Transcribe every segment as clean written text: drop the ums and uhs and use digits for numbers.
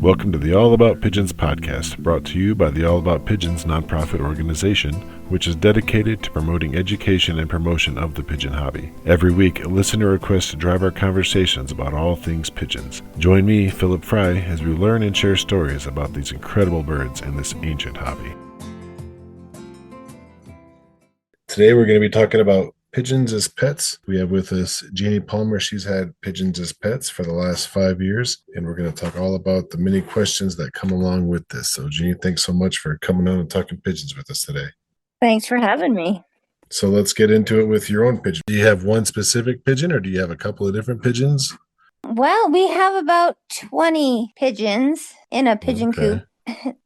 Welcome to the All About Pigeons podcast, brought to you by the All About Pigeons nonprofit organization, which is dedicated to promoting education and promotion of the pigeon hobby. Every week, a listener requests to drive our conversations about all things pigeons. Join me, Philip Fry, as we learn and share stories about these incredible birds and this ancient hobby. Today we're going to be talking about pigeons as pets. We have with us Jeanie Palmer. She's had pigeons as pets for the last 5 years, and we're going to talk all about the many questions that come along with this. So, Jeanie, thanks so much for coming on and talking pigeons with us today. Thanks for having me. So let's get into it with your own pigeon. Do you have one specific pigeon, or do you have a couple of different pigeons? Well, we have about 20 pigeons in a pigeon coop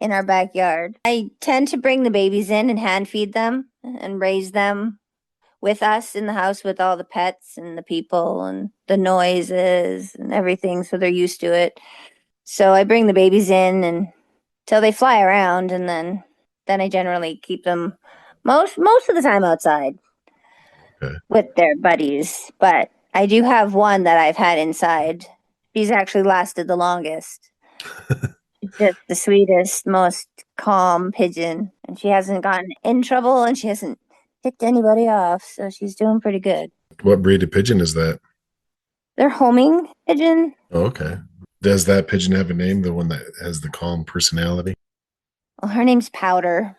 in our backyard. I tend to bring the babies in and hand feed them and raise them with us in the house with all the pets and the people and the noises and everything, so they're used to it. So I bring the babies in and till they fly around, and then I generally keep them most of the time outside with their buddies. But I do have one that I've had inside. She's actually lasted the longest. Just the sweetest, most calm pigeon, and she hasn't gotten in trouble and she hasn't picked anybody off, so she's doing pretty good. What breed of pigeon is that? They're homing pigeon. Oh, okay. Does that pigeon have a name, the one that has the calm personality? Well, her name's Powder.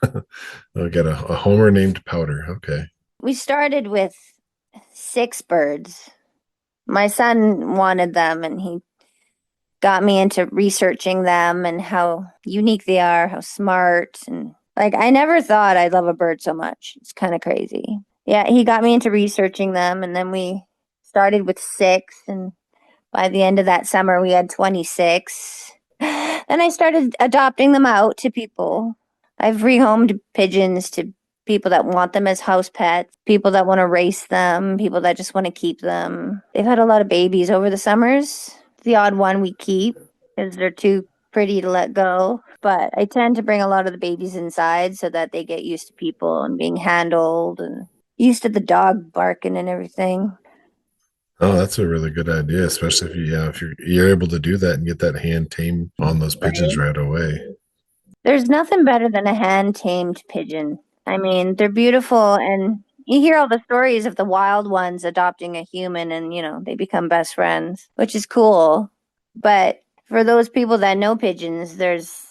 I got a homer named Powder. Okay. We started with 6 birds. My son wanted them, and he got me into researching them and how unique they are, how smart, and I never thought I'd love a bird so much. It's kind of crazy. Yeah, he got me into researching them, and then we started with 6, and by the end of that summer, we had 26. Then I started adopting them out to people. I've rehomed pigeons to people that want them as house pets, people that want to race them, people that just want to keep them. They've had a lot of babies over the summers. The odd one we keep because they're too pretty to let go. But I tend to bring a lot of the babies inside so that they get used to people and being handled and used to the dog barking and everything. Oh, that's a really good idea, especially if you're able to do that and get that hand tamed on those pigeons right away. There's nothing better than a hand tamed pigeon. I mean, they're beautiful, and you hear all the stories of the wild ones adopting a human and, they become best friends, which is cool. But for those people that know pigeons, there's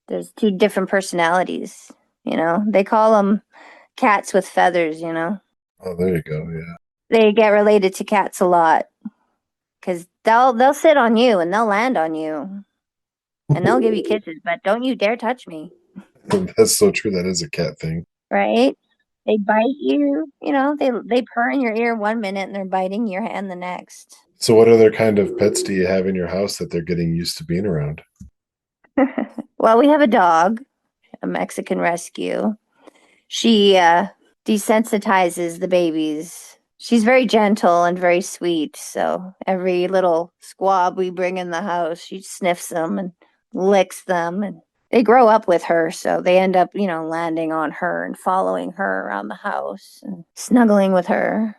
2 different personalities, They call them cats with feathers, Oh, there you go, yeah. They get related to cats a lot because they'll sit on you and they'll land on you and they'll give you kisses, but don't you dare touch me. That's so true. That is a cat thing. Right? They bite you, they purr in your ear one minute and they're biting your hand the next. So what other kind of pets do you have in your house that they're getting used to being around? Well, we have a dog, a Mexican rescue. She desensitizes the babies. She's very gentle and very sweet, so every little squab we bring in the house, she sniffs them and licks them, and they grow up with her, so they end up, landing on her and following her around the house and snuggling with her.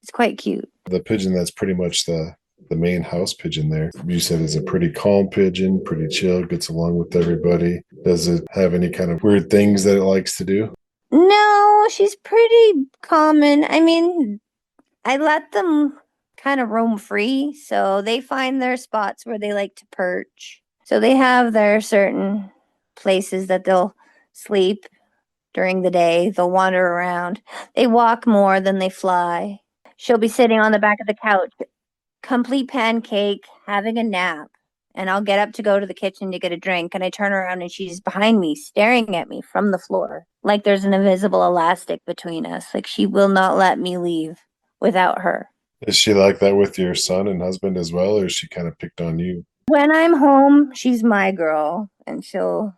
It's quite cute. The pigeon that's pretty much the main house pigeon there, you said is a pretty calm pigeon, pretty chill, gets along with everybody. Does it have any kind of weird things that it likes to do? No, she's pretty common. I mean, I let them kind of roam free, so they find their spots where they like to perch. So they have their certain places that they'll sleep during the day. They'll wander around. They walk more than they fly. She'll be sitting on the back of the couch, complete pancake, having a nap. And I'll get up to go to the kitchen to get a drink, and I turn around and she's behind me, staring at me from the floor. Like there's an invisible elastic between us. Like she will not let me leave without her. Is she like that with your son and husband as well, or is she kind of picked on you? When I'm home, she's my girl, and she'll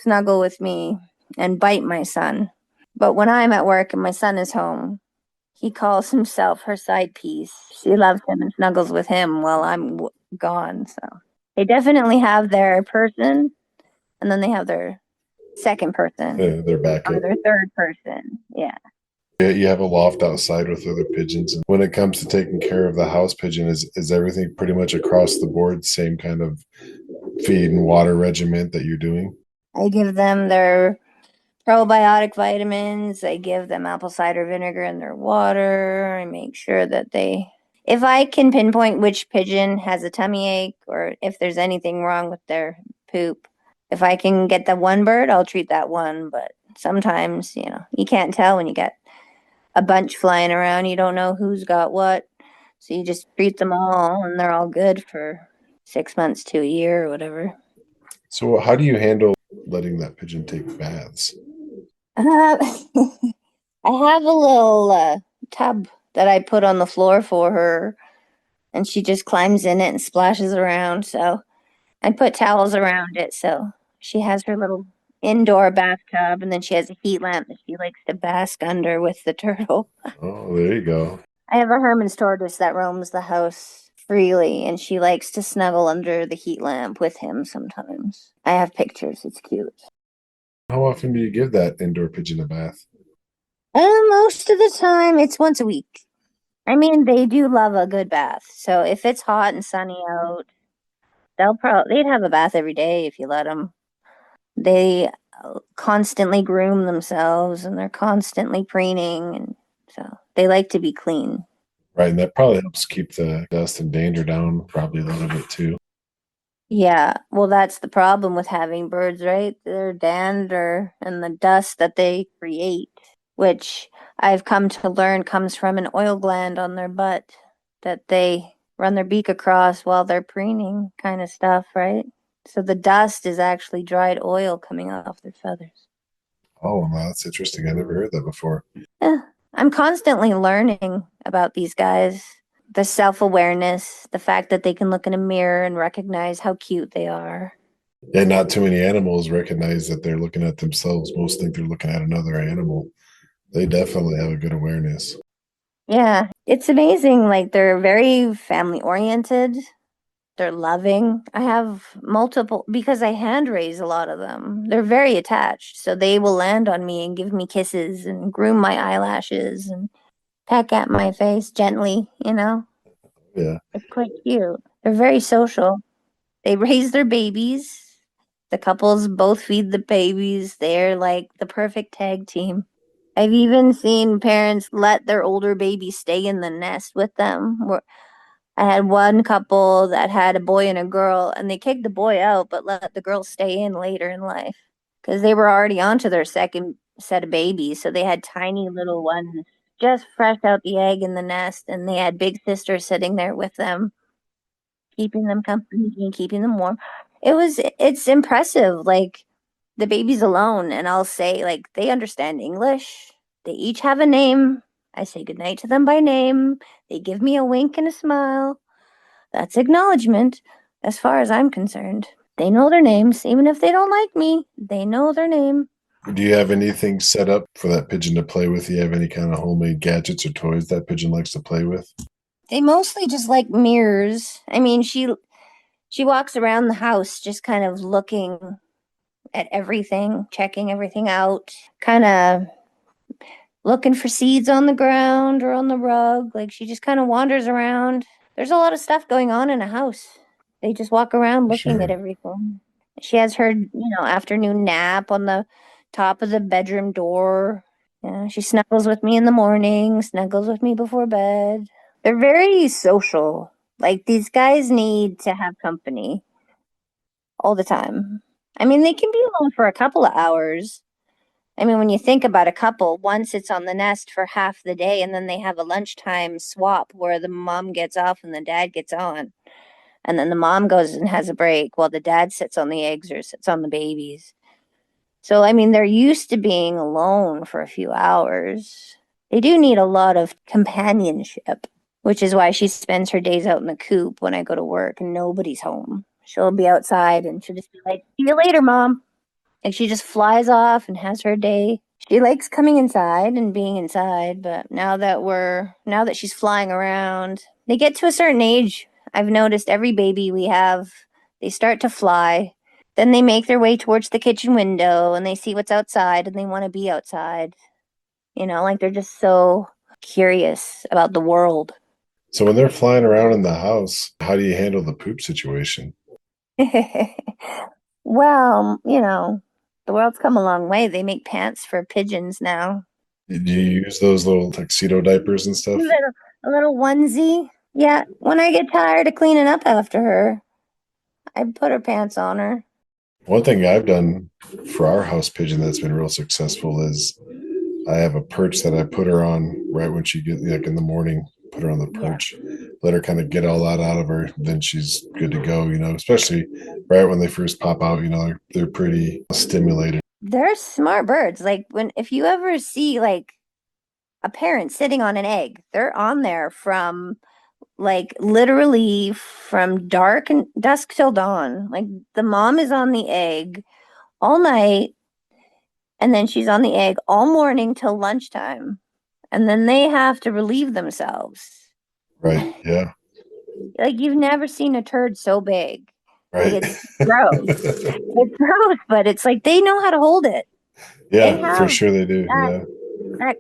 snuggle with me and bite my son. But when I'm at work and my son is home, he calls himself her side piece. She loves him and snuggles with him while I'm gone. So they definitely have their person, and then they have their second person. Yeah, they're back. Or their third person. Yeah. You have a loft outside with other pigeons. And when it comes to taking care of the house pigeon, is everything pretty much across the board same kind of feed and water regimen that you're doing? I give them their probiotic vitamins. I give them apple cider vinegar in their water. I make sure that if I can pinpoint which pigeon has a tummy ache or if there's anything wrong with their poop, if I can get that one bird, I'll treat that one. But sometimes, you can't tell when you get a bunch flying around. You don't know who's got what. So you just treat them all and they're all good for 6 months to a year or whatever. So how do you handle letting that pigeon take baths? Uh, I have a little tub that I put on the floor for her, and she just climbs in it and splashes around. So I put towels around it. So she has her little indoor bathtub, and then she has a heat lamp that she likes to bask under with the turtle. Oh, there you go. I have a Herman's tortoise that roams the house freely, and she likes to snuggle under the heat lamp with him sometimes. I have pictures. It's cute. How often do you give that indoor pigeon a bath? Most of the time, it's once a week. I mean, they do love a good bath. So if it's hot and sunny out, they'd have a bath every day if you let them. They constantly groom themselves and they're constantly preening, and so they like to be clean. Right, and that probably helps keep the dust and dander down probably a little bit too. Yeah, well, that's the problem with having birds, right? Their dander and the dust that they create, which I've come to learn comes from an oil gland on their butt that they run their beak across while they're preening, kind of stuff, right? So the dust is actually dried oil coming off their feathers. Oh, wow, that's interesting. I never heard that before. Yeah, I'm constantly learning about these guys. The self-awareness, the fact that they can look in a mirror and recognize how cute they are. And not too many animals recognize that they're looking at themselves. Most think they're looking at another animal. They definitely have a good awareness. Yeah, it's amazing. Like they're very family oriented. They're loving. I have multiple because I hand raise a lot of them. They're very attached. So they will land on me and give me kisses and groom my eyelashes and peck at my face gently. Yeah. It's quite cute. They're very social. They raise their babies. The couples both feed the babies. They're like the perfect tag team. I've even seen parents let their older baby stay in the nest with them. I had one couple that had a boy and a girl, and they kicked the boy out, but let the girl stay in later in life because they were already onto their second set of babies. So they had tiny little ones just fresh out the egg in the nest, and they had big sister sitting there with them, keeping them company and keeping them warm. It's impressive. Like the baby's alone, and I'll say, like, they understand English. They each have a name. I say goodnight to them by name. They give me a wink and a smile. That's acknowledgement, as far as I'm concerned. They know their names, even if they don't like me. They know their name. Do you have anything set up for that pigeon to play with? Do you have any kind of homemade gadgets or toys that pigeon likes to play with? They mostly just like mirrors. I mean, she walks around the house just kind of looking at everything, checking everything out, kind of looking for seeds on the ground or on the rug. Like she just kind of wanders around. There's a lot of stuff going on in a house. They just walk around looking at Sure. everything. She has her, afternoon nap on the top of the bedroom door. Yeah, she snuggles with me in the morning, snuggles with me before bed. They're very social. Like these guys need to have company all the time. I mean, they can be alone for a couple of hours. I mean, when you think about a couple, one sits on the nest for half the day and then they have a lunchtime swap where the mom gets off and the dad gets on. And then the mom goes and has a break while the dad sits on the eggs or sits on the babies. So, I mean, they're used to being alone for a few hours. They do need a lot of companionship, which is why she spends her days out in the coop when I go to work and nobody's home. She'll be outside and she'll just be like, "See you later, mom." And she just flies off and has her day. She likes coming inside and being inside, but now that she's flying around, they get to a certain age. I've noticed every baby we have, they start to fly. Then they make their way towards the kitchen window and they see what's outside and they want to be outside. Like they're just so curious about the world. So when they're flying around in the house, how do you handle the poop situation? Well, the world's come a long way. They make pants for pigeons now. Do you use those little tuxedo diapers and stuff? A little onesie. Yeah, when I get tired of cleaning up after her, I put her pants on her. One thing I've done for our house pigeon that's been real successful is I have a perch that I put her on right when she gets like in the morning, put her on the Yeah. perch, let her kind of get all that out of her. Then she's good to go, especially right when they first pop out, they're pretty stimulated. They're smart birds. Like if you ever see like a parent sitting on an egg, they're on there from like literally from dark and dusk till dawn. Like the mom is on the egg all night, and then she's on the egg all morning till lunchtime. And then they have to relieve themselves. Right. Yeah. Like you've never seen a turd so big. Like Right. it's gross. It's gross, but it's like they know how to hold it. They Yeah, for have sure they do. that Yeah.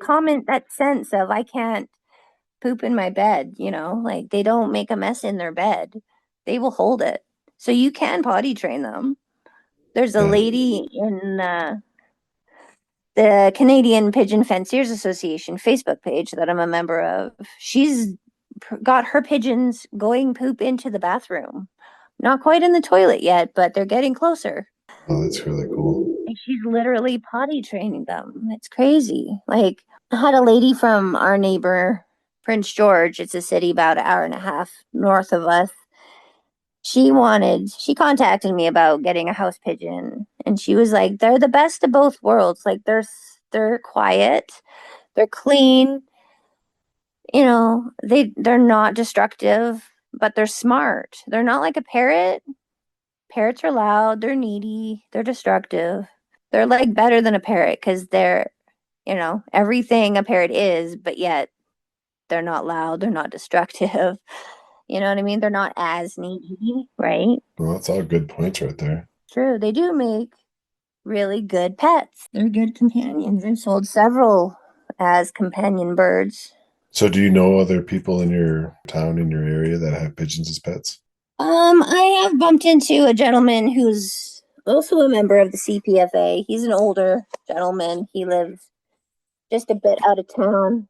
that sense of I can't poop in my bed, like they don't make a mess in their bed. They will hold it. So you can potty train them. There's a Yeah. lady in the Canadian Pigeon Fanciers Association Facebook page that I'm a member of. She's got her pigeons going poop into the bathroom. Not quite in the toilet yet, but they're getting closer. Oh, that's really cool. And she's literally potty training them. It's crazy. Like, I had a lady from our neighbor, Prince George. It's a city about an hour and a half north of us. She contacted me about getting a house pigeon, and she was like, they're the best of both worlds. Like, they're quiet, they're clean, they're not destructive, but they're smart. They're not like a parrot. Parrots are loud, they're needy, they're destructive. They're like better than a parrot because they're, everything a parrot is, but yet they're not loud, they're not destructive. You know what I mean? They're not as needy, right? Well, that's all good points right there. True, they do make really good pets. They're good companions. I've sold several as companion birds. So, do you know other people in your town, in your area that have pigeons as pets? I have bumped into a gentleman who's also a member of the CPFA. He's an older gentleman. He lives just a bit out of town.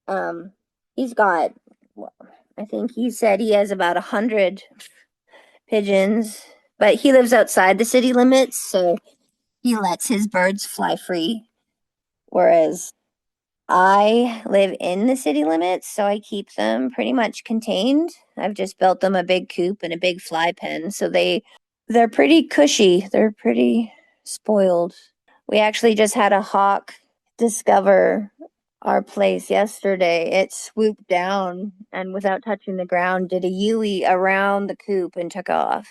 Um, he's got, well, I think he said he has about 100 pigeons, but he lives outside the city limits, so he lets his birds fly free. Whereas I live in the city limits, so I keep them pretty much contained. I've just built them a big coop and a big fly pen, so they're pretty cushy. They're pretty spoiled. We actually just had a hawk discover our place yesterday. It swooped down and without touching the ground did a Yui around the coop and took off.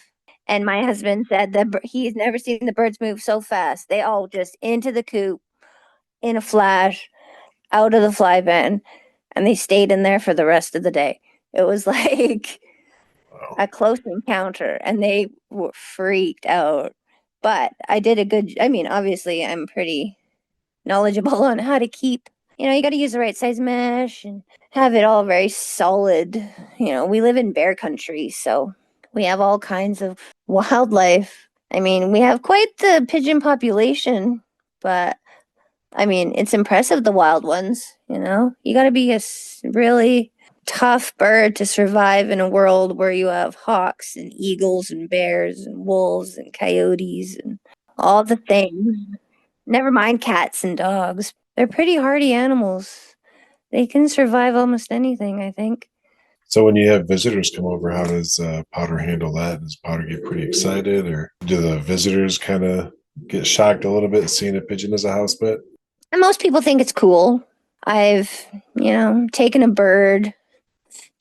And my husband said that he's never seen the birds move so fast. They all just into the coop in a flash, out of the fly pen, and they stayed in there for the rest of the day. It was like Wow. a close encounter, and they were freaked out. But I mean, obviously, I'm pretty knowledgeable on how to keep, you got to use the right size mesh and have it all very solid. We live in bear country, so we have all kinds of wildlife. I mean, we have quite the pigeon population, but I mean, it's impressive, the wild ones. You got to be a really tough bird to survive in a world where you have hawks and eagles and bears and wolves and coyotes and all the things. Never mind cats and dogs. They're pretty hardy animals. They can survive almost anything, I think. So, when you have visitors come over, how does Powder handle that? Does Powder get pretty excited, or do the visitors kind of get shocked a little bit seeing a pigeon as a house pet? And most people think it's cool. I've, taken a bird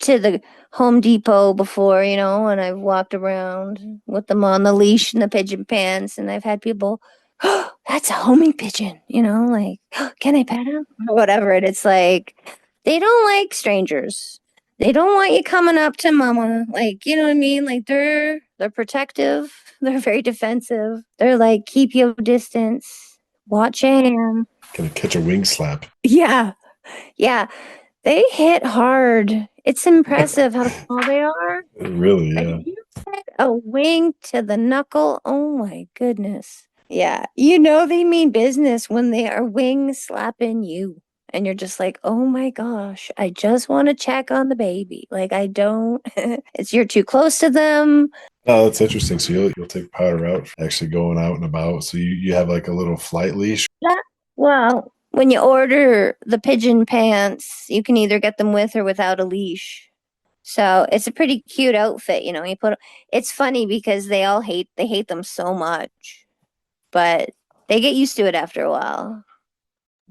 to the Home Depot before, and I've walked around with them on the leash and the pigeon pants, and I've had people, oh, that's a homing pigeon, like, oh, can I pet him? Or whatever. And it's like, they don't like strangers. They don't want you coming up to mama. Like, you know what I mean? Like they're protective. They're very defensive. They're like, keep your distance. Watch your hand. Can it catch a wing slap? Yeah. Yeah. They hit hard. It's impressive how small they are. Really, Like yeah. A wing to the knuckle. Oh my goodness. Yeah. You know they mean business when they are wing slapping you. And you're just like, oh my gosh, I just want to check on the baby. Like, I don't, it's you're too close to them. Oh, that's interesting. So you'll take Powder out for actually going out and about. So you have like a little flight leash. Yeah. Well, when you order the pigeon pants, you can either get them with or without a leash. So it's a pretty cute outfit, you know. It's funny because they hate them so much, but they get used to it after a while.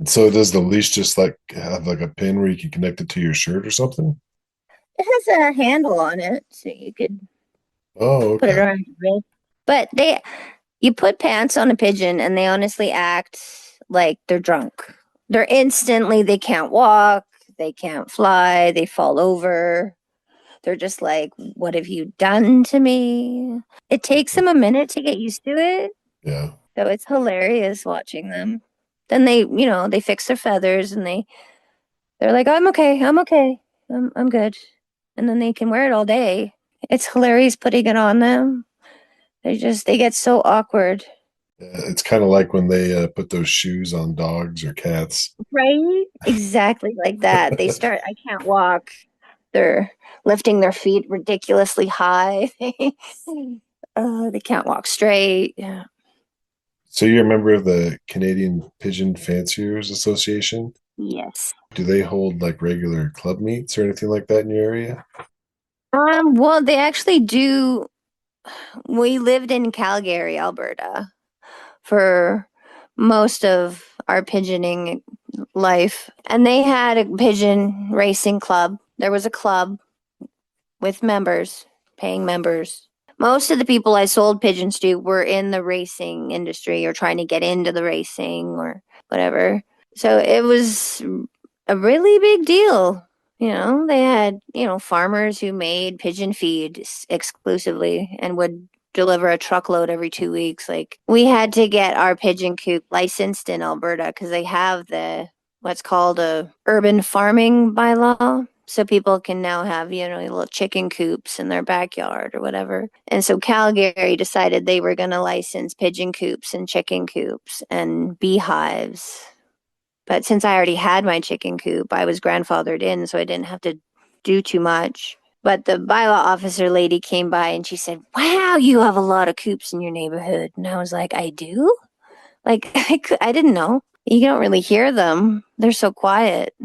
So does the leash just like have like a pin where you can connect it to your shirt or something? It has a handle on it, so you could Oh, put it okay. around your wrist. But you put pants on a pigeon and they honestly act like they're drunk. They can't walk, they can't fly, they fall over. They're just like, what have you done to me? It takes them a minute to get used to it. Yeah. So it's hilarious watching them. Then they fix their feathers and they're like, I'm okay, I'm okay, I'm good. And then they can wear it all day. It's hilarious putting it on them. They get so awkward. It's kind of like when they put those shoes on dogs or cats. Right? Exactly like that. I can't walk. They're lifting their feet ridiculously high. They can't walk straight. Yeah. So you're a member of the Canadian Pigeon Fanciers Association? Yes. Do they hold like regular club meets or anything like that in your area? Well, they actually do. We lived in Calgary, Alberta, for most of our pigeoning life. And they had a pigeon racing club. There was a club with members, paying members. Most of the people I sold pigeons to were in the racing industry or trying to get into the racing or whatever. So it was a really big deal. You know, they had, farmers who made pigeon feed exclusively and would deliver a truckload every 2 weeks. Like, we had to get our pigeon coop licensed in Alberta because they have what's called a urban farming bylaw. So people can now have, little chicken coops in their backyard or whatever. And so Calgary decided they were going to license pigeon coops and chicken coops and beehives. But since I already had my chicken coop, I was grandfathered in, so I didn't have to do too much. But the bylaw officer lady came by and she said, "Wow, you have a lot of coops in your neighborhood." And I was like, "I do?" Like, I didn't know. You don't really hear them. They're so quiet.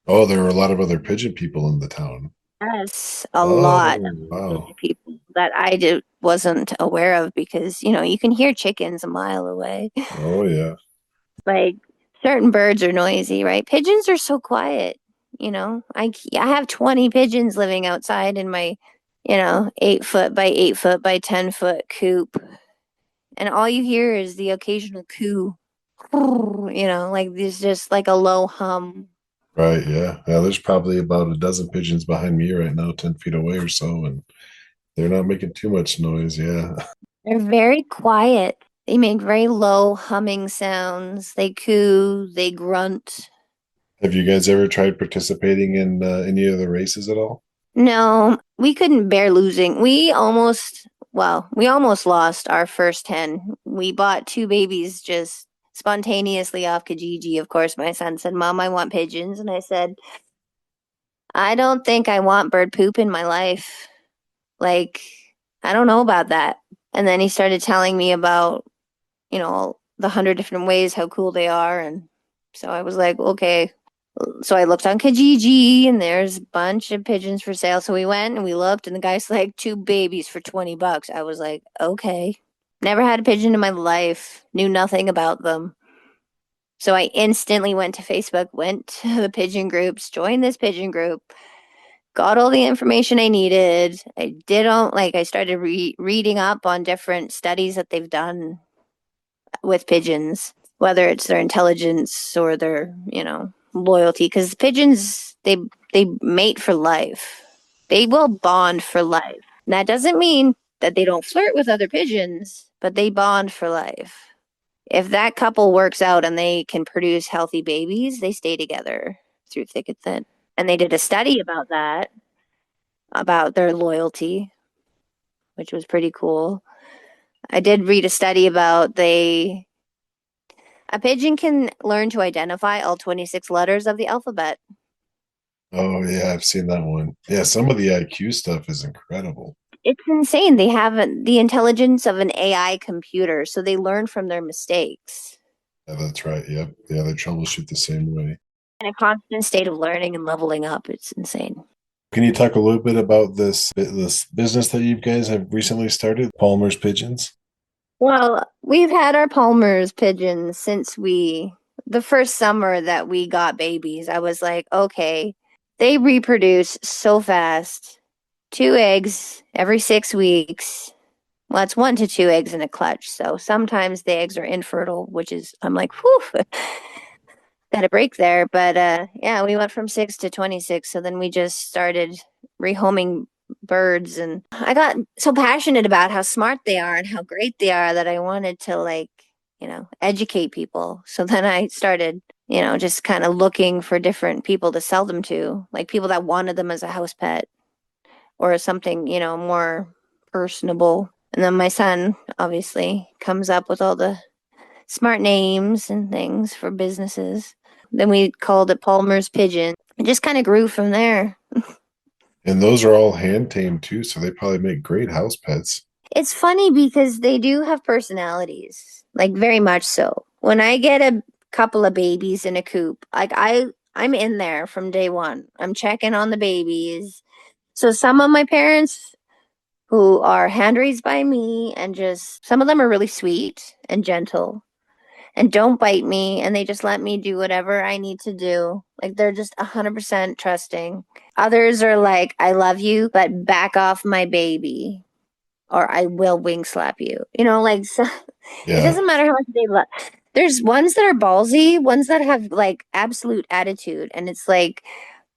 Oh, there were a lot of other pigeon people in the town. Yes, a lot Oh, of wow. people that wasn't aware of because, you can hear chickens a mile away. Oh, yeah. Like, certain birds are noisy, right? Pigeons are so quiet. I have 20 pigeons living outside in my, 8 foot by 8 foot by 10 foot coop, and all you hear is the occasional coo. Like there's just like a low hum. Right, yeah. Yeah, there's probably about a dozen pigeons behind me right now, 10 feet away or so, and they're not making too much noise. Yeah. They're very quiet. They make very low humming sounds. They coo, they grunt. Have you guys ever tried participating in any of the races at all? No, we couldn't bear losing. We almost lost our first hen. We bought two babies just spontaneously off Kijiji. Of course, my son said, "Mom, I want pigeons." And I said, "I don't think I want bird poop in my life. Like, I don't know about that." And then he started telling me about, the 100 different ways how cool they are. And so I was like, okay. So I looked on Kijiji and there's a bunch of pigeons for sale. So we went and we looked and the guy's like, two babies for $20. I was like, okay. Never had a pigeon in my life, knew nothing about them. So I instantly went to Facebook, went to the pigeon groups, joined this pigeon group, got all the information I needed. I started reading up on different studies that they've done with pigeons, whether it's their intelligence or their, loyalty. Because pigeons, they mate for life. They will bond for life. And that doesn't mean that they don't flirt with other pigeons, but they bond for life. If that couple works out and they can produce healthy babies, they stay together through thick and thin. And they did a study about that, about their loyalty. which was pretty cool. I did read a study about a pigeon can learn to identify all 26 letters of the alphabet. Oh yeah, I've seen that one. Yeah, some of the IQ stuff is incredible. It's insane. They have the intelligence of an AI computer, so they learn from their mistakes. Yeah, that's right. Yep. Yeah, they troubleshoot the same way. In a constant state of learning and leveling up. It's insane. Can you talk a little bit about this business that you guys have recently started, Palmer's Pigeons? Well, we've had our Palmer's pigeons since the first summer that we got babies. I was like, okay, they reproduce so fast. Two eggs every 6 weeks. Well, it's 1 to 2 eggs in a clutch. So sometimes the eggs are infertile, which is, I'm like, whew, got a break there. But yeah, we went from 6 to 26. So then we just started rehoming birds. And I got so passionate about how smart they are and how great they are that I wanted to, like, educate people. So then I started, just kind of looking for different people to sell them to, like people that wanted them as a house pet or something, more personable. And then my son obviously comes up with all the smart names and things for businesses. Then we called it Palmer's Pigeon. It just kind of grew from there. And those are all hand tamed too, so they probably make great house pets. It's funny because they do have personalities, like very much so. When I get a couple of babies in a coop, like I'm in there from day one. I'm checking on the babies. So some of my parents who are hand raised by me and just some of them are really sweet and gentle and don't bite me and they just let me do whatever I need to do. Like they're just 100% trusting. Others are like, I love you, but back off my baby or I will wing slap you. Like so, it Yeah. doesn't matter how much they love. There's ones that are ballsy, ones that have like absolute attitude, and it's like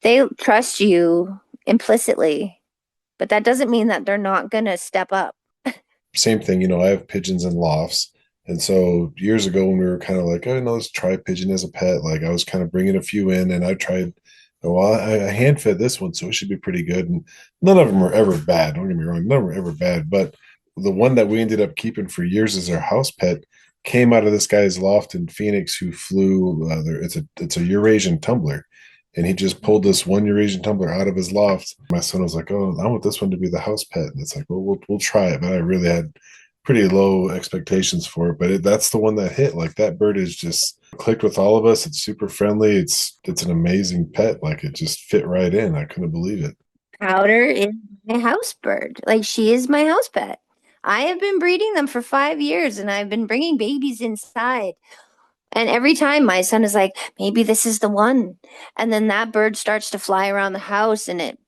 they trust you implicitly, but that doesn't mean that they're not gonna step up. Same thing, I have pigeons in lofts. And so years ago when we were kind of like, oh, no, let's try a pigeon as a pet, like I was kind of bringing a few in and I tried, well, I hand fed this one, so it should be pretty good. And none of them are ever bad. Don't get me wrong, none of them are ever bad. But the one that we ended up keeping for years as our house pet came out of this guy's loft in Phoenix who flew, there. It's a Eurasian tumbler. And he just pulled this one Eurasian tumbler out of his loft. My son was like, "Oh, I want this one to be the house pet." And it's like, "Well, we'll try it." But I really had pretty low expectations for it. But that's the one that hit. Like that bird is just clicked with all of us. It's super friendly. It's an amazing pet. Like it just fit right in. I couldn't believe it. Powder is my house bird. Like she is my house pet. I have been breeding them for 5 years and I've been bringing babies inside. And every time my son is like, maybe this is the one. And then that bird starts to fly around the house and it,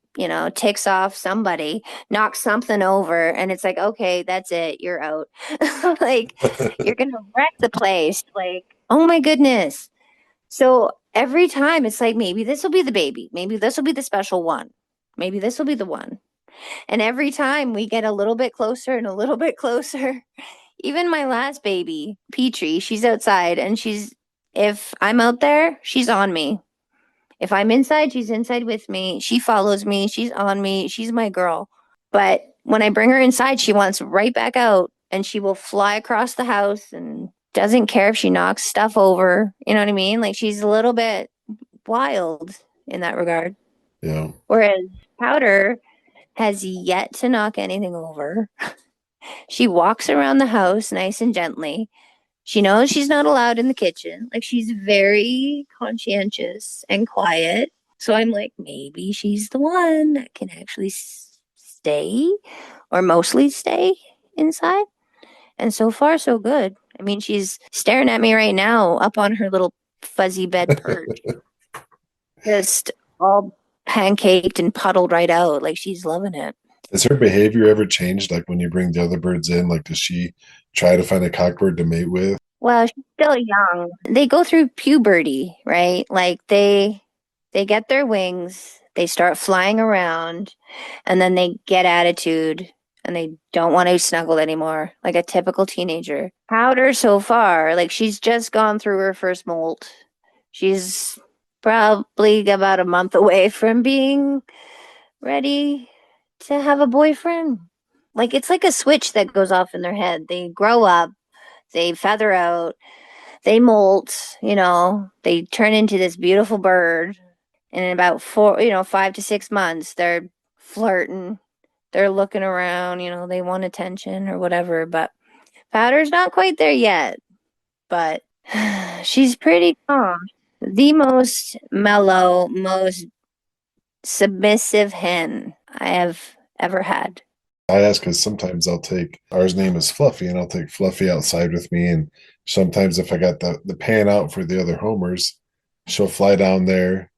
ticks off somebody, knocks something over. And it's like, okay, that's it. You're out. Like, you're going to wreck the place. Like, oh my goodness. So every time it's like, maybe this will be the baby. Maybe this will be the special one. Maybe this will be the one. And every time we get a little bit closer and a little bit closer. Even my last baby, Petrie, she's outside and if I'm out there, she's on me. If I'm inside, she's inside with me. She follows me. She's on me. She's my girl. But when I bring her inside, she wants right back out and she will fly across the house and doesn't care if she knocks stuff over. You know what I mean? Like she's a little bit wild in that regard. Yeah. Whereas Powder has yet to knock anything over. She walks around the house nice and gently. She knows she's not allowed in the kitchen. Like she's very conscientious and quiet. So I'm like, maybe she's the one that can actually stay or mostly stay inside. And so far, so good. I mean, she's staring at me right now up on her little fuzzy bed perch, just all pancaked and puddled right out. Like she's loving it. Has her behavior ever changed? Like when you bring the other birds in, like does she try to find a cockbird to mate with? Well, she's still young. They go through puberty, right? Like they get their wings, they start flying around, and then they get attitude and they don't want to be snuggled anymore, like a typical teenager. Powder so far, like she's just gone through her first molt. She's probably about a month away from being ready to have a boyfriend. like it's like a switch that goes off in their head. They grow up, they feather out, they molt, they turn into this beautiful bird. And in about 5 to 6 months, they're flirting, they're looking around, they want attention or whatever. But Powder's not quite there yet, but she's pretty calm. The most mellow, most submissive hen I have ever had. I ask because sometimes I'll take ours name is Fluffy, and I'll take Fluffy outside with me. And sometimes if I got the pan out for the other homers, she'll fly down there,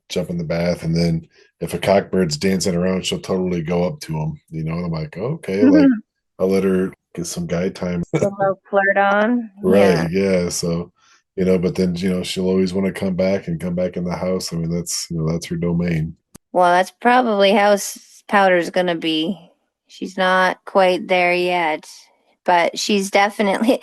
jump in the bath, and then if a cockbird's dancing around, she'll totally go up to him. And I'm like, okay, like I'll let her get some guy time. A little flirt on. Yeah. Right, yeah. So, but then she'll always want to come back and come back in the house. I mean, that's her domain. Well, that's probably how Powder's gonna be. She's not quite there yet, but she's definitely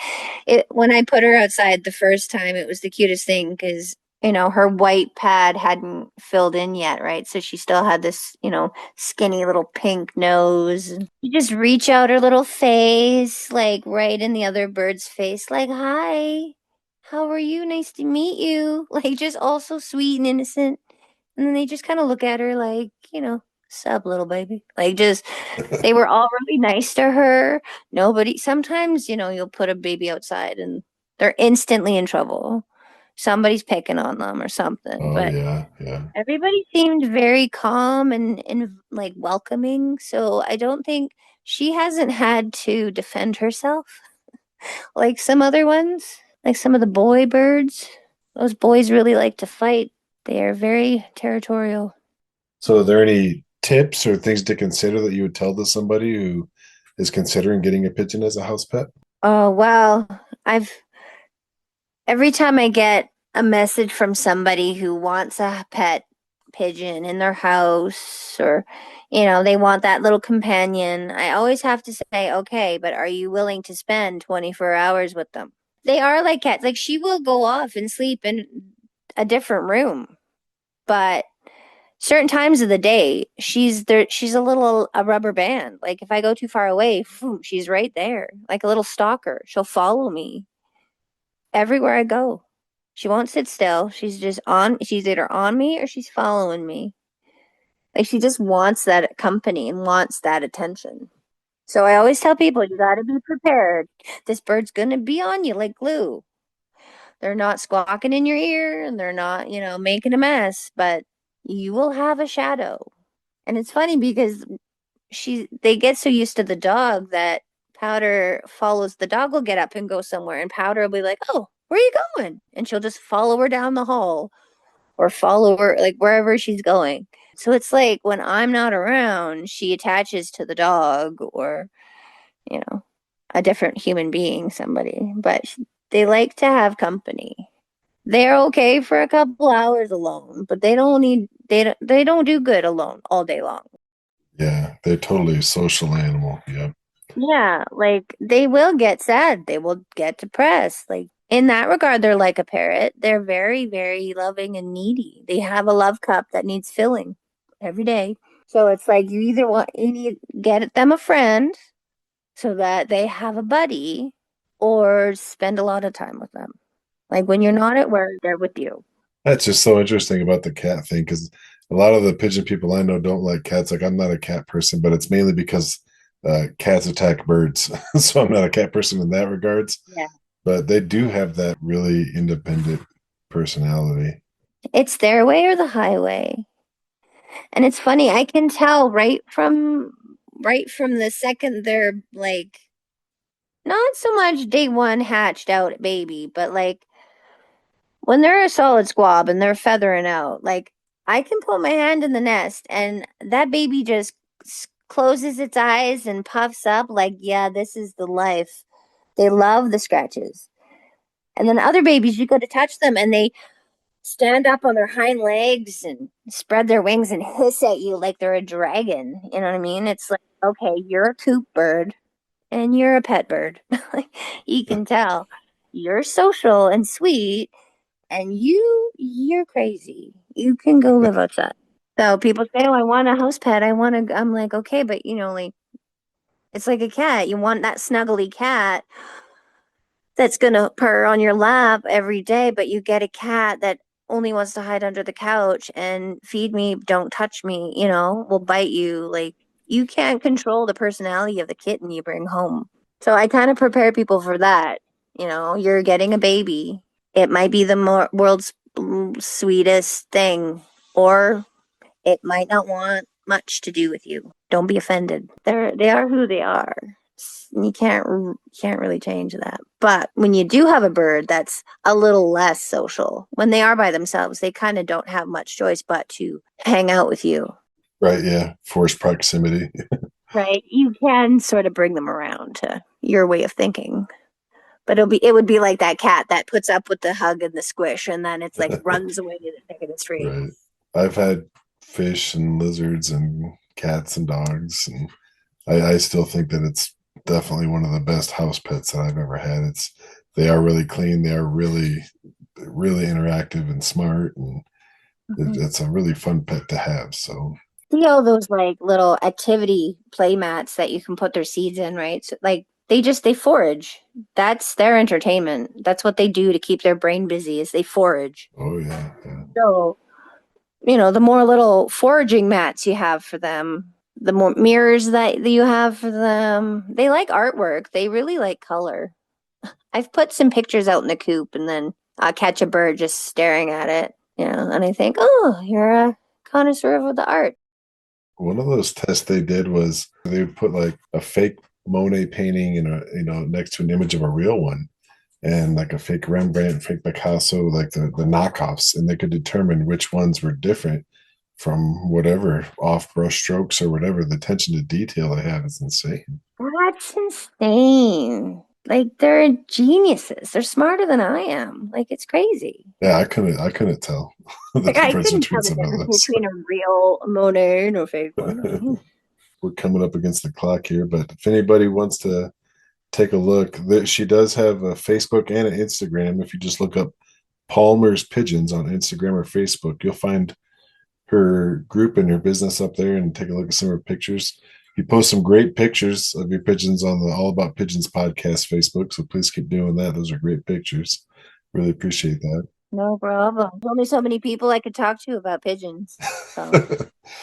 when I put her outside the first time, it was the cutest thing because her white pad hadn't filled in yet, right? So she still had this, skinny little pink nose. And you just reach out her little face, like right in the other bird's face, like, "Hi, how are you? Nice to meet you." Like just all so sweet and innocent. And then they just kind of look at her like, "Sup, little baby." Like just they were all really nice to her. Nobody sometimes, you'll put a baby outside and they're instantly in trouble. Somebody's picking on them or something. Oh But yeah, yeah. everybody seemed very calm and like welcoming. So I don't think she hasn't had to defend herself like some other ones, like some of the boy birds. Those boys really like to fight. They are very territorial. So, are there any tips or things to consider that you would tell to somebody who is considering getting a pigeon as a house pet? Oh, wow. I've every time I get a message from somebody who wants a pet pigeon in their house or, they want that little companion, I always have to say, okay, but are you willing to spend 24 hours with them? They are like cats. Like she will go off and sleep in a different room, but certain times of the day, she's there. She's a rubber band. Like if I go too far away, phew, she's right there, like a little stalker. She'll follow me everywhere I go. She won't sit still. She's either on me or she's following me. Like she just wants that company and wants that attention. So I always tell people, you got to be prepared. This bird's going to be on you like glue. They're not squawking in your ear and they're not, making a mess, but you will have a shadow. And it's funny because they get so used to the dog that Powder follows the dog will get up and go somewhere and Powder will be like, "Oh, where are you going?" And she'll just follow her down the hall or follow her like wherever she's going. So it's like when I'm not around, she attaches to the dog or, you know, a different human being, somebody. But they like to have company. They're okay for a couple hours alone, but they don't do good alone all day long. Yeah, they're totally a social animal. Yeah. Yeah, like they will get sad. They will get depressed. Like in that regard, they're like a parrot. They're very, very loving and needy. They have a love cup that needs filling every day. So it's like you need get them a friend so that they have a buddy or spend a lot of time with them. Like when you're not at work, they're with you. That's just so interesting about the cat thing because a lot of the pigeon people I know don't like cats. Like I'm not a cat person, but it's mainly because cats attack birds. So I'm not a cat person in that regards. Yeah. But they do have that really independent personality. It's their way or the highway. And it's funny, I can tell right from the second they're like not so much day one hatched out baby, but like when they're a solid squab and they're feathering out, like I can put my hand in the nest and that baby just closes its eyes and puffs up like, yeah, this is the life. They love the scratches. And then other babies, you go to touch them and they stand up on their hind legs and spread their wings and hiss at you like they're a dragon. You know what I mean? It's like, okay, you're a coop bird and you're a pet bird. You can tell you're social and sweet and you're crazy. You can go live outside. So people say, "Oh, I want a house pet. I'm like, okay, but like It's like a cat. You want that snuggly cat that's gonna purr on your lap every day, but you get a cat that only wants to hide under the couch and feed me, don't touch me, will bite you. Like, you can't control the personality of the kitten you bring home. So I kind of prepare people for that. You're getting a baby. It might be the world's sweetest thing, or it might not want much to do with you. Don't be offended. They are who they are. You can't really change that. But when you do have a bird that's a little less social, when they are by themselves, they kind of don't have much choice but to hang out with you. Right, yeah. Forced proximity. Right. You can sort of bring them around to your way of thinking. But it would be like that cat that puts up with the hug and the squish, and then it's like runs away to the neck of the street. Right. I've had fish and lizards and cats and dogs, and I still think that it's definitely one of the best house pets that I've ever had. They are really clean. They are really, really interactive and smart, and it's a really fun pet to have. So See all those like little activity play mats that you can put their seeds in, right? So, like they forage. That's their entertainment. That's what they do to keep their brain busy is they forage. oh yeah. So, the more little foraging mats you have for them, the more mirrors that you have for them. They like artwork. They really like color. I've put some pictures out in the coop, and then I'll catch a bird just staring at it, and I think, oh, you're a connoisseur of the art. One of those tests they did was they would put like a fake Monet painting and next to an image of a real one, and like a fake Rembrandt, fake Picasso, like the knockoffs, and they could determine which ones were different from whatever off brush strokes or whatever. The attention to detail they have is insane. That's insane. Like, they're geniuses. They're smarter than I am. Like, it's crazy. Yeah, I couldn't tell the Like, I difference couldn't between tell the some of difference those. between a real Monet and a fake one. We're coming up against the clock here, but if anybody wants to take a look, she does have a Facebook and an Instagram. If you just look up Palmer's Pigeons on Instagram or Facebook, you'll find her group and her business up there, and take a look at some of her pictures. You post some great pictures of your pigeons on the All About Pigeons podcast Facebook, so please keep doing that. Those are great pictures. Really appreciate that. No problem. There's only so many people I could talk to about pigeons, so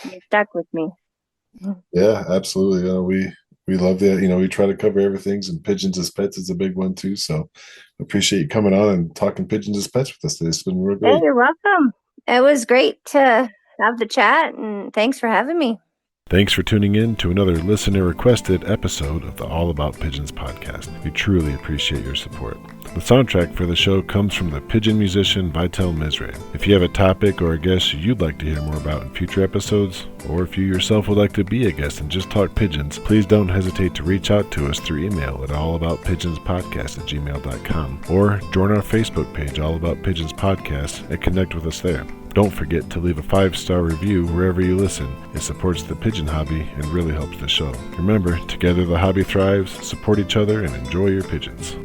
you're stuck with me. Yeah, absolutely. We love that. We try to cover everything, and pigeons as pets is a big one too. So appreciate you coming on and talking pigeons as pets with us today. It's been real great. Hey, you're welcome. It was great to have the chat, and thanks for having me. Thanks for tuning in to another listener-requested episode of the All About Pigeons podcast. We truly appreciate your support. The soundtrack for the show comes from the pigeon musician Vitel Mizrahi. If you have a topic or a guest you'd like to hear more about in future episodes, or if you yourself would like to be a guest and just talk pigeons, please don't hesitate to reach out to us through email at allaboutpigeonspodcast@gmail.com, or join our Facebook page, All About Pigeons Podcast, and connect with us there. Don't forget to leave a 5-star review wherever you listen. It supports the pigeon hobby and really helps the show. Remember, together the hobby thrives. Support each other and enjoy your pigeons.